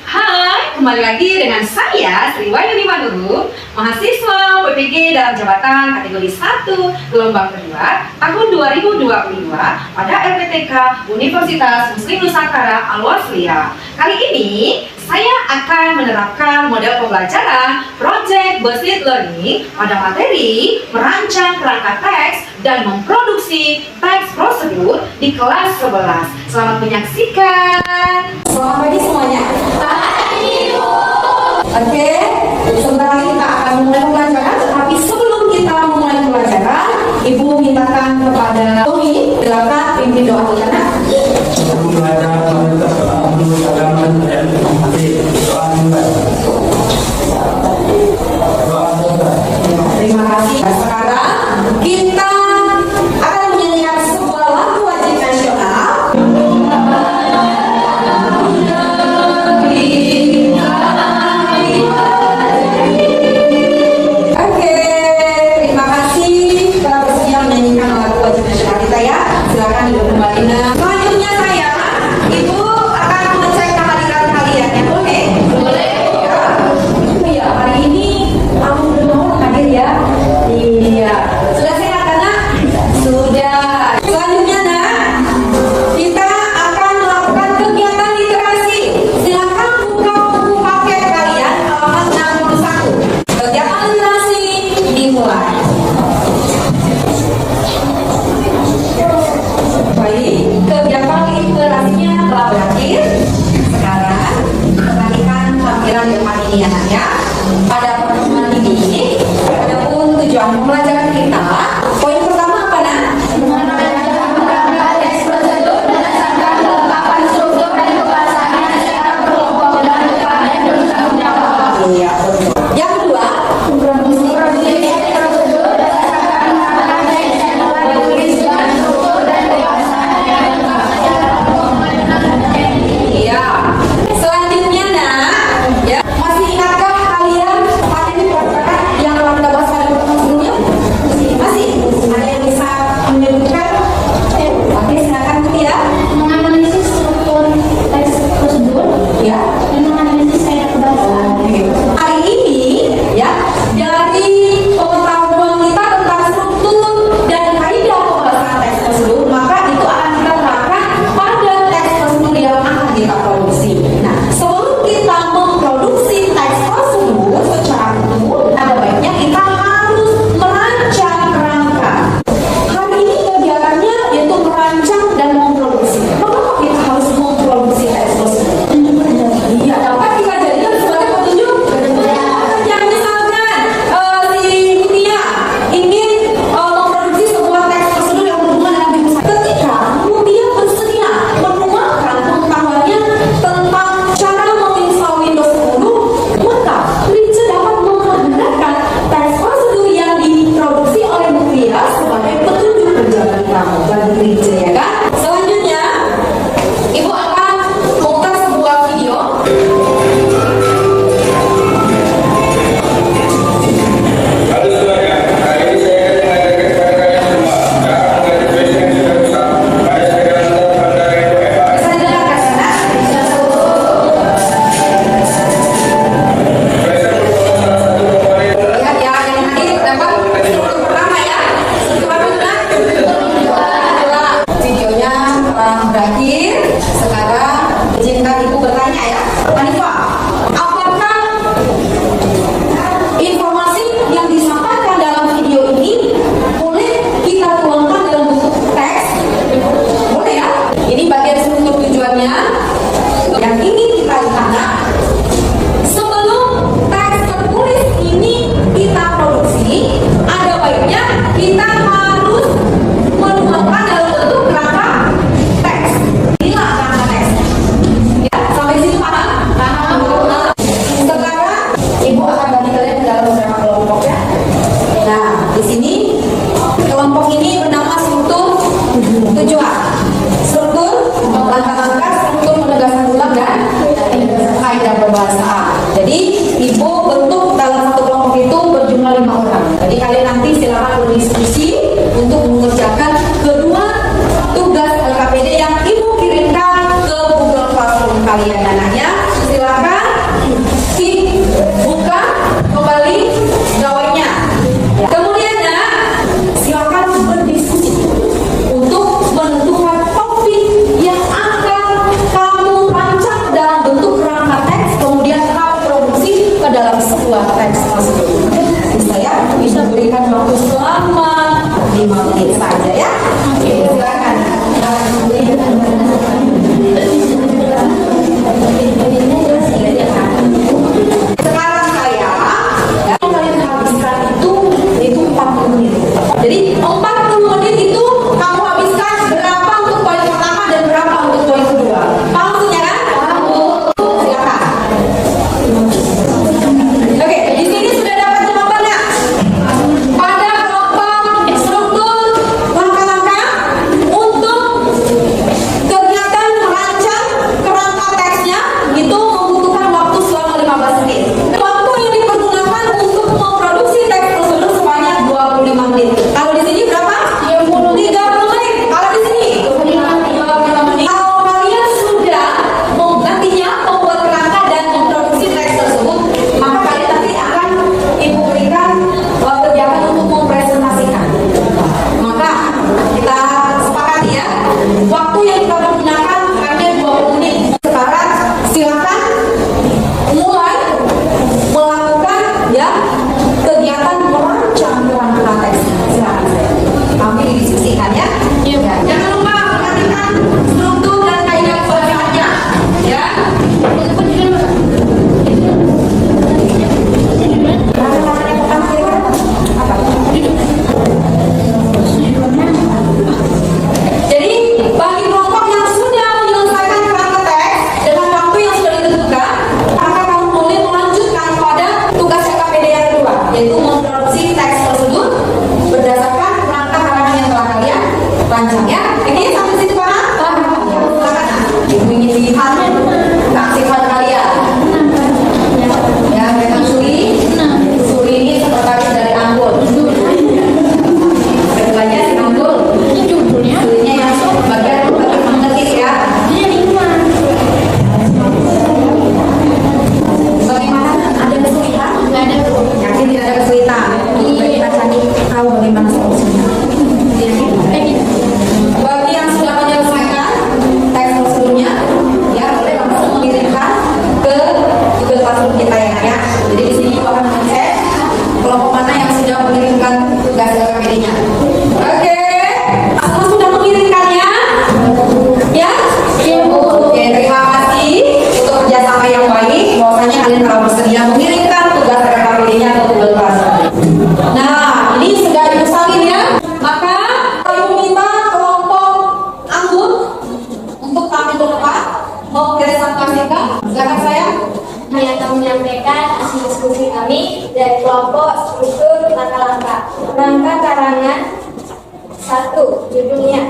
Hai, kembali lagi dengan saya Sri Wahyuni Manuru, mahasiswa PPG dalam jabatan kategori 1 gelombang kedua tahun 2022 pada LPTK Universitas Muslim Nusantara Al-Wasliyah. Kali ini saya akan menerapkan model pembelajaran Project Based Learning pada materi merancang kerangka teks dan memproduksi teks prosedur di kelas 11. Selamat menyaksikan. Selamat pagi semuanya. Oke, sebentar lagi kita akan mulai pembelajaran. Tapi sebelum kita memulai pembelajaran, Ibu mintakan kepada Tommy, silakan pimpin doa bersama. Terima kasih. Sekarang kita akan menyanyikan sebuah lagu wajib nasional. Oke, terima kasih telah bersedia menyanyikan lagu wajib nasional kita ya. Silakan Ibu kembali. Selanjutnya saya, Ibu akan mengecek kehadiran kalian ya, boleh? Boleh. Ya, hari ini kamu belum hadir ya. Iya. Sudah sehat Nak? Sudah. Selanjutnya Nak, kita akan melakukan kegiatan literasi. Silakan buka buku paket kalian halaman 61. Kegiatan literasi dimulai. Baik, kegiatan literasinya telah berakhir. Sekarang perhatikan tampilan depan ini ya Nak ya. Pada pertemuan ini, adapun tujuan pembelajaran kita, poin pertama apa Nak? Iya, betul. Yang kedua, iya. Selanjutnya Nak, ya, masih ingatkah kalian materi pelajaran yang telah kita bahas pada pertemuan sebelumnya? Masih? Ada yang bisa menyebutkan? Oke, silakan ya. Menganalisis struktur teks prosedur Ya. dan menganalisis kayak kebahasaan. Hari ini ya, dari pengetahuan kita tentang struktur dan kaidah pembahasan teks prosedur, maka itu akan kita terapkan pada teks prosedur yang akan kita produksi. Nah, sebelum kita memproduksi teks prosedur secara utuh, ada baiknya kita harus merancang kerangka. Hari ini kegiatannya yaitu merancang dan memproduksi. Mengapa kita harus memproduksi teks prosedur? Iya, dapat kita jadikan sebagai petunjuk. Yang misalkan si Mutia ingin memproduksi sebuah teks prosedur yang berhubungan dengan jurusan. Ketika Mutia bersedia menuangkan pengetahuannya tentang cara menginstal Windows 10, maka Rince dapat menggunakan teks prosedur yang diproduksi oleh Mutia sebagai petunjuk perjalanan kamu bagi Rince ya kan? Selanjutnya, Ibu akan memutar sebuah video. Halo semuanya, kali ini saya akan mengadakan pembahasan cara mengajar basic yang dilakukan pada sekarang WFH. Bisa didengarkan Nak? Lihat ya, yang tadi dapat struktur pertama ya. Struktur apa itu Nak? Videonya telah berakhir. Sekarang izinkan Ibu bertanya ya. Hanifah, apakah informasi yang disampaikan dalam video ini boleh kita tuangkan dalam bentuk teks? Boleh ya? Ini bagian struktur tujuannya yang ingin kita lihat. Sebelum teks tertulis ini kita produksi, ada baiknya kita harus menuangkan dalam bentuk kerangka teks. Inilah kerangka teks. Ya, sampai sini paham? Paham. Sekarang Ibu akan bagi kalian ke dalam beberapa kelompok ya. Nah, di sini kelompok ini bernama struktur tujuan. Struktur langkah-langkah, struktur penegasan ulang dan kaidah pembahasaan. Jadi Ibu bentuk dalam satu kelompok itu berjumlah 5 orang. Jadi kalian nanti silakan berdiskusi untuk mengerjakan kedua tugas LKPD yang Ibu kirimkan ke Google Classroom kalian anaknya. Silakan dibuka kembali gawainya. Ya. Kemudian silakan berdiskusi untuk menentukan topik yang akan kamu rancang dalam bentuk kerangka teks, kemudian kamu produksi ke dalam sebuah teks tersebut. Saya bisa berikan waktu selama 5 menit saja ya. Oke, silakan. Sekarang saya kalian habiskan itu 40 menit. Jadi 40 menit itu kamu habiskan berapa untuk poin pertama dan berapa untuk poin kedua. Paham maksudnya kan? Silakan. Oke, di sini sudah dapat jawabannya. Pada kelompok struktur langkah-langkah untuk kegiatan merancang kerangka teksnya itu membutuhkan waktu selama 15 menit. Waktu yang dipergunakan untuk memproduksi teks tersebut sebanyak 25 menit. Kalau di sini berapa? 30 menit. Kalau di sini 25 menit. Kalau kalian sudah nantinya membuat kerangka dan memproduksi teks tersebut, maka kalian nanti akan ibu berikan kegiatan untuk mempresentasikan. Maka kita sepakati ya, waktu yang kita gunakan hanya 20 menit. Sekarang silakan mulai melakukan ya kegiatan merancang kerangka teks. Silakan kami didiskusikan ya. Ya. Jangan lupa perhatikan struktur dan kaidah pembacaannya ya. Jadi bagi kelompok yang sudah menyelesaikan kerangka teks dengan waktu yang sudah ditentukan, maka kamu boleh melanjutkan pada tugas KKPD yang kedua, yaitu memproduksi teks tersebut berdasarkan kerangka karangan yang telah kalian rancang ya. Ini sampai situ paham? Ya, silakan. Ibu ingin lihat keaktifan kalian. Ya, memang Suri ini sekretaris dari Anggun. Keduanya si Anggun. Surinya yang bagian mengetik ya. Bagaimana? Ada kesulitan? Tidak ada. Yakin tidak ada kesulitan? Bagi Mas Sandi tahu bagaimana solusinya. Bagi yang sudah menyelesaikan teks tersebutnya, ya boleh langsung mengirimkan ke Google Classroom kita ya. Jadi di sini akan mengecek kelompok mana yang sudah mengirimkan tugas KKPD-nya. Oke, semua sudah mengirimkannya? Ya? Oke, terima kasih untuk kerjasama yang baik. Bahwasanya kalian telah bersedia mengirimkan tugas KKPD-nya ke Google Classroom. Nah, ini sudah dipesalin ya. Maka kami minta kelompok Anggun untuk tampil ke depan mempresentasikan. Silakan saya. Saya akan menyampaikan hasil diskusi kami dari kelompok struktur langkah-langkah. Rangka karangan 1. Judulnya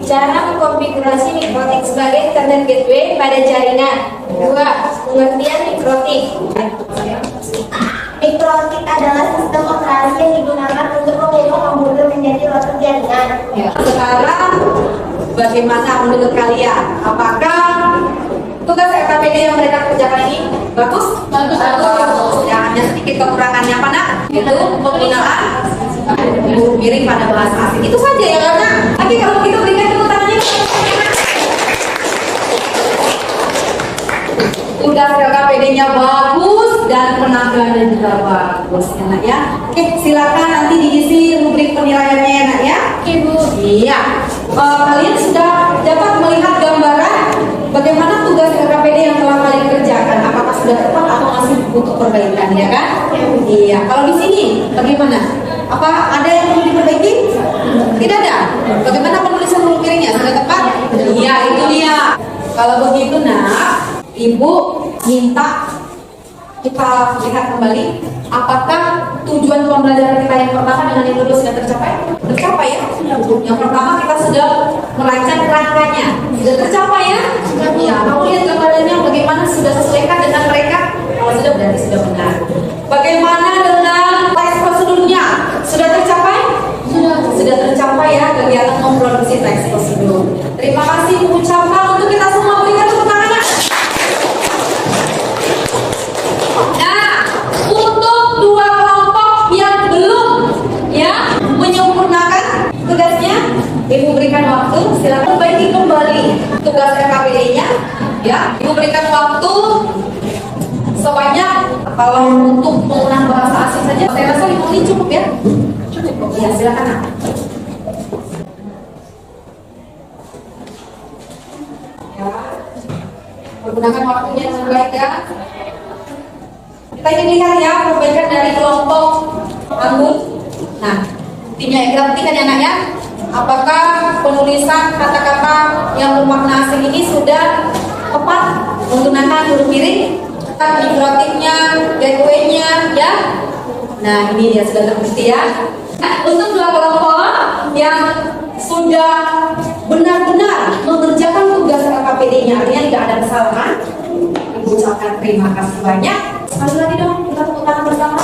cara mengkonfigurasi mikrotik sebagai internet gateway pada jaringan. 2. Pengertian mikrotik. Mikrotik adalah sistem operasi yang digunakan untuk mengubah komputer menjadi router jaringan. Ya. Sekarang bagaimana menurut kalian? Apakah tugas KKPD yang mereka kerjakan ini bagus? Bagus. Ya, hanya sedikit kekurangannya apa nak? Itu penggunaan huruf miring pada bahasa asing. Itu saja ya karena. Tapi kalau kita berikan tepuk tangannya. Tugas KKPD-nya bagus dan penampilannya juga bagus, enak ya. Oke, silakan nanti diisi rubrik penilaiannya enak ya. Oke, Bu. Iya. Kalian sudah dapat melihat gambaran bagaimana tugas KKPD yang telah kalian kerjakan. Apakah sudah tepat atau masih butuh perbaikan ya kan? Iya. Kalau di sini bagaimana? Apa ada yang perlu diperbaiki? Tidak ada. Bagaimana penulisan huruf miringnya? Sudah tepat? Iya, itu dia. Kalau begitu nak, Ibu minta kita lihat kembali apakah tujuan pembelajaran kita yang pertama dengan yang kedua sudah tercapai? Tercapai ya? Yang pertama kita sudah merancang kerangkanya. Sudah tercapai ya? Ya, kamu lihat gambarannya bagaimana sudah sesuaikan dengan mereka? Kalau sudah berarti sudah benar. Bagaimana dengan teks prosedurnya? Sudah tercapai? Sudah tercapai ya kegiatan memproduksi teks prosedur. Terima kasih mengucapkan untuk kita semua berikan tepuk tangannya. berikan waktu sebanyak kalau untuk penggunaan bahasa asing saja saya rasa 5 menit cukup ya. Cukup. Ya, silakan Nak. Ya. Menggunakan waktunya dengan baik ya. Kita ingin lihat ya perbaikan dari kelompok anggun. Nah, timnya perhatikan ya Nak ya. Apakah penulisan kata-kata yang bermakna asing ini sudah tepat menggunakan huruf miring, figuratifnya, gateway-nya ya. Nah, ini dia sudah terbukti ya. Nah, untuk dua kelompok yang sudah benar-benar mengerjakan tugas KKPD-nya, artinya tidak ada kesalahan, Ibu ucapkan terima kasih banyak. Sekali lagi dong, kita tepuk tangan bersama.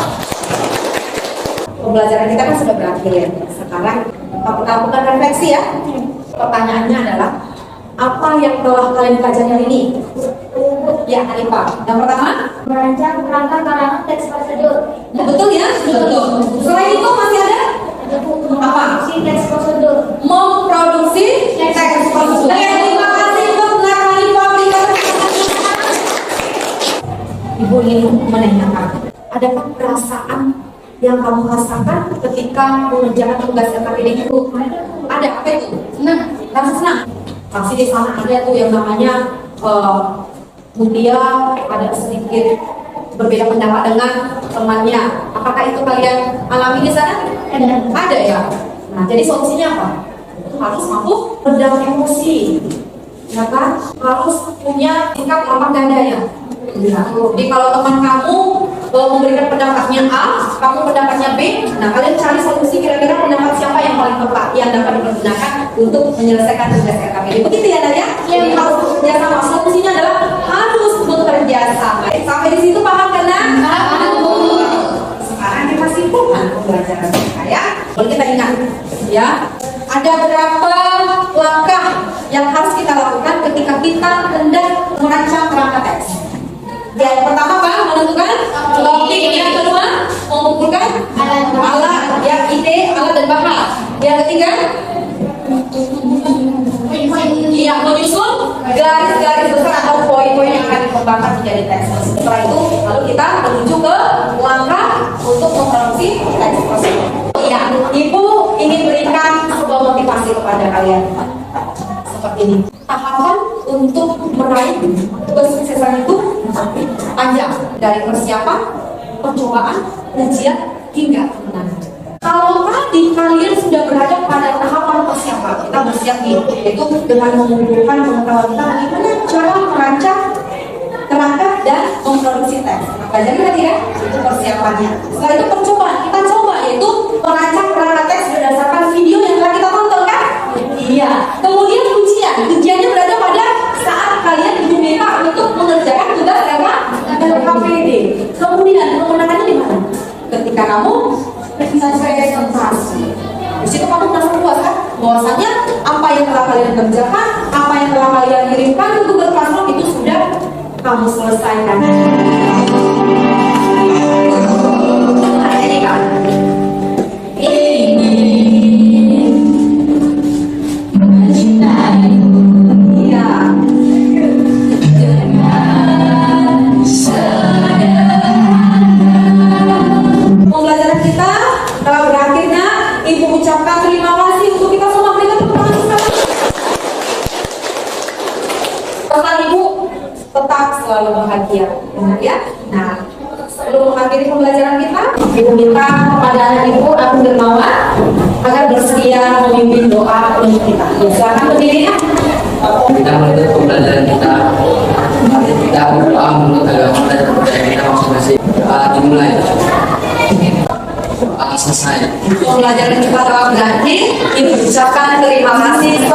Pembelajaran kita kan sudah berakhir ya. Sekarang kita lakukan refleksi ya. Pertanyaannya adalah apa yang telah kalian pelajari hari ini? Ya, Hanifah. Yang pertama, Merancang kerangka karangan teks prosedur. betul ya? Betul. Selain itu masih ada apa? Teks prosedur. Memproduksi teks prosedur. Terima kasih untuk Hanifah. Ibu ingin menanyakan, adakah perasaan yang kamu rasakan ketika mengerjakan tugas KKPD itu? Ada, apa itu? Senang, rasa senang. Pasti di sana ada tuh yang namanya Mutia ada sedikit berbeda pendapat dengan temannya. Apakah itu kalian alami di sana? Ada ya. Nah, jadi solusinya apa? Harus mampu meredam emosi, ya kan? Harus punya sikap lapang dada ya. Jadi kalau teman kamu memberikan pendapatnya A, kamu pendapatnya B, nah kalian cari solusi kira-kira pendapat siapa yang paling tepat yang dapat digunakan untuk menyelesaikan tugas KKPD. Begitu ya Daya? Jadi harus bekerja sama. Solusinya adalah harus bekerja sama. Sampai di situ paham kan? Sekarang kita simpulkan pembelajaran kita ya. Kalau kita ingat ya, ada berapa langkah yang harus kita lakukan ketika kita hendak merancang kerangka teks. Yang pertama apa? Menentukan topik. Yang kedua, mengumpulkan alat, ya, ide, alat dan bahan. Yang ketiga, iya, menyusun garis-garis besar atau poin-poin yang akan dikembangkan menjadi teks. Setelah itu, lalu kita menuju ke langkah untuk memproduksi teks prosedur. Iya, Ibu ingin berikan sebuah motivasi kepada kalian seperti ini. Tahapan untuk meraih kesuksesan itu panjang, dari persiapan, percobaan, ujian hingga kemenangan. Kalau tadi kalian sudah berada pada tahapan persiapan, kita bersiap nih, yaitu dengan mengumpulkan pengetahuan kita bagaimana cara merancang kerangka dan memproduksi teks. Belajar tadi ya, itu persiapannya. Setelah itu percobaan, kita coba yaitu merancang kerangka teks berdasarkan video yang telah kita tonton kan? Iya. Kemudian ujiannya berada pada saat kalian diminta untuk mengerjakan tugas KKPD. Kemudian kemenangannya di mana? Ketika kamu presentasi. Di situ kamu merasa puas kan? Bahwasanya apa yang telah kalian kerjakan, apa yang telah kalian kirimkan ke Google Classroom itu sudah kamu selesaikan. Nah, ini kan. Pembelajaran kita telah berakhir. Nah, Ibu ucapkan terima kasih untuk kita semua. Berikan tepuk tangan sekali. Pesan Ibu, tetap selalu bahagia, ya. Nah, sebelum mengakhiri pembelajaran kita, Ibu minta kepada anak Ibu Abdul Dermawan agar bersedia memimpin doa untuk kita. Silakan berdiri ya. Kita menutup pembelajaran kita. Mari kita berdoa menurut agama dan budaya kita masing-masing. Dimulai. Selesai. Pembelajaran kita telah berakhir. Ibu ucapkan terima kasih.